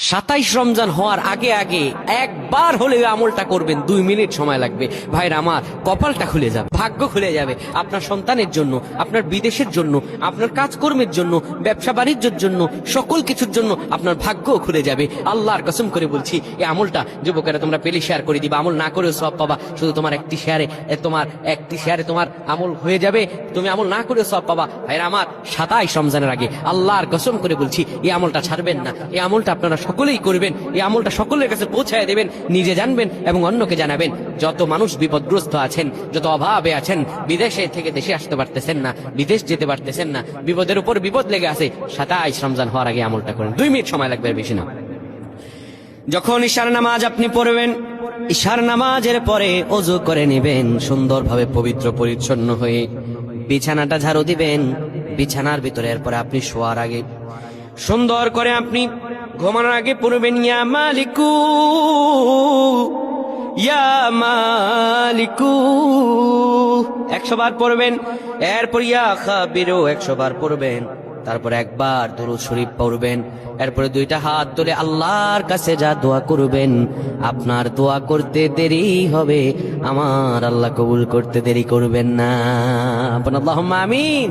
27 রমজান হওয়ার আগে আগে একবার হলে আমলটা করবেন, 2 মিনিট সময় লাগবে। ভাইরা আমার, কপালটা খুলে যাবে, ভাগ্য খুলে যাবে। আপনার সন্তানের জন্য, আপনার বিদেশের জন্য, আপনার কাজকর্মের জন্য, ব্যবসা বাণিজ্যের জন্য, সকল কিছুর জন্য আপনার ভাগ্য খুলে যাবে। আল্লাহর কসম করে বলছি, এই আমলটা যুবকেরা তোমরা পেলে শেয়ার করে দিবা। আমল না করেও সওয়াব পাবা। শুধু তোমার একটি শেয়ারে তোমার আমল হয়ে যাবে, তুমি আমল না করেও সওয়াব পাবা। ভাইরা আমার, 27 রমজানের আগে আল্লাহর কসম করে বলছি, এই আমলটা ছাড়বেন না। এই আমলটা আপনারা সকলেই করবেন, এই আমলটা সকলের কাছে পৌঁছায় দেবেন, নিজে জানবেন এবং অন্যকে জানাবেন। যত মানুষ বিপদগ্রস্ত আছেন, যত অভাবে আছেন, বিদেশে থেকে দেশে আসতে পারতেছেন না, বিদেশ যেতে পারতেছেন না, বিপদের উপর বিপদ লেগে আছে, 27 রমজান হওয়ার আগে আমলটা করেন। 2 মিনিট সময় লাগবে, বেশি না। যখন ঈশার নামাজ আপনি পড়বেন, ঈশার নামাজের পরে ওযু করে নেবেন, সুন্দরভাবে পবিত্র পরিচ্ছন্ন হয়ে বিছানাটা ঝাড়ু দিবেন। বিছানার ভিতরে এরপরে আপনি শোয়ার আগে সুন্দর করে আপনি ঘুমানোর আগে পড়বেন, ইয়া মালিকু ইয়া মালিকু 100 বার পড়বেন। এরপর ইয়া খাবিরু 100 বার পড়বেন। তারপর একবার দুরূদ শরীফ পড়বেন। এরপরে 2টা হাত তুলে আল্লাহর কাছে যা দোয়া করবেন, আপনার দোয়া করতে দেরি হবে, আমার আল্লাহ কবুল করতে দেরি করবেন না। আল্লাহুম্মা আমিন।